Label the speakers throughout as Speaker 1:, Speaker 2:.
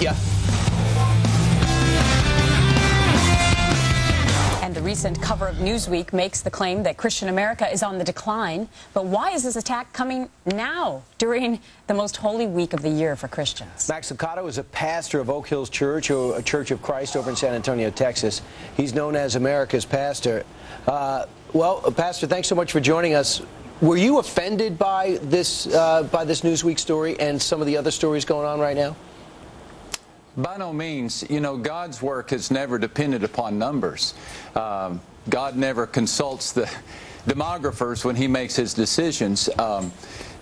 Speaker 1: you.
Speaker 2: And the recent cover of Newsweek makes the claim that Christian America is on the decline. But why is this attack coming now, during the most holy week of the year for Christians?
Speaker 1: Max Lucado is a pastor of Oak Hills Church, or a Church of Christ over in San Antonio, Texas. He's known as America's pastor. Well, Pastor, thanks so much for joining us. Were you offended by this Newsweek story and some of the other stories going on right now?
Speaker 3: By no means. You know, God's work has never depended upon numbers. God never consults the demographers when he makes his decisions.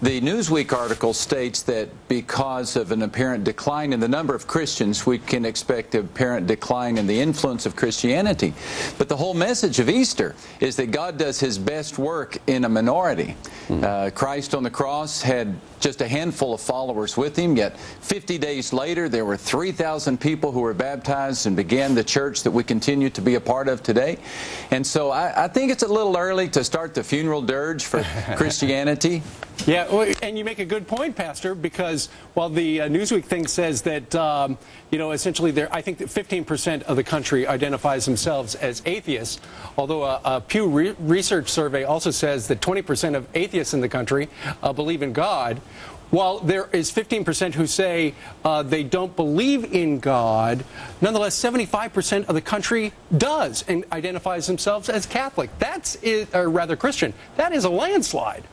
Speaker 3: The Newsweek article states that because of an apparent decline in the number of Christians, we can expect an apparent decline in the influence of Christianity. But the whole message of Easter is that God does his best work in a minority. Christ on the cross had just a handful of followers with him, yet 50 days later there were 3,000 people who were baptized and began the church that we continue to be a part of today. And so I think it's a little early to start the funeral dirge for Christianity.
Speaker 4: Yeah, well, and you make a good point, Pastor, because while the Newsweek thing says that, you know, essentially I think that 15% of the country identifies themselves as atheists, although a Pew Research survey also says that 20% of atheists in the country believe in God. While there is 15% who say they don't believe in God, nonetheless, 75% of the country does and identifies themselves as Catholic. That's, or rather Christian. That is a landslide.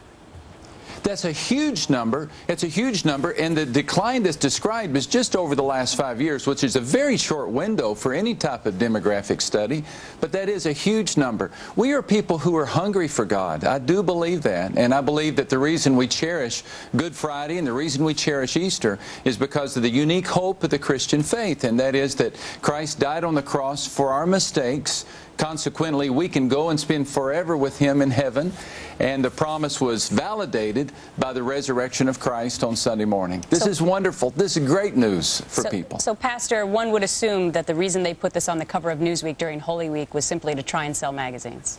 Speaker 3: That's a huge number. It's a huge number, and the decline that's described is just over the last 5 years, which is a very short window for any type of demographic study, but that is a huge number. We are people who are hungry for God. I do believe that, and I believe that the reason we cherish Good Friday and the reason we cherish Easter is because of the unique hope of the Christian faith, and that is that Christ died on the cross for our mistakes. Consequently, we can go and spend forever with him in heaven, and the promise was validated by the resurrection of Christ on Sunday morning. This is wonderful. This is great news for people.
Speaker 2: So, Pastor, one would assume that the reason they put this on the cover of Newsweek during Holy Week was simply to try and sell magazines.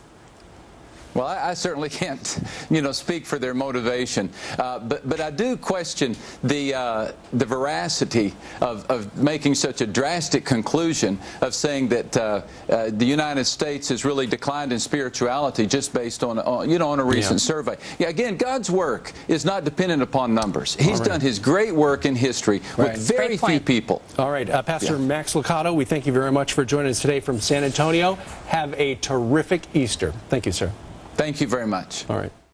Speaker 3: Well, I certainly can't, you know, speak for their motivation, but I do question the veracity of making such a drastic conclusion of saying that the United States has really declined in spirituality just based on, you know, on a recent survey. Yeah, again, God's work is not dependent upon numbers. He's done his great work in history with very few people.
Speaker 4: All right, Pastor Max Lucado, we thank you very much for joining us today from San Antonio. Have a terrific Easter. Thank you, sir.
Speaker 3: Thank you very much.
Speaker 4: All right.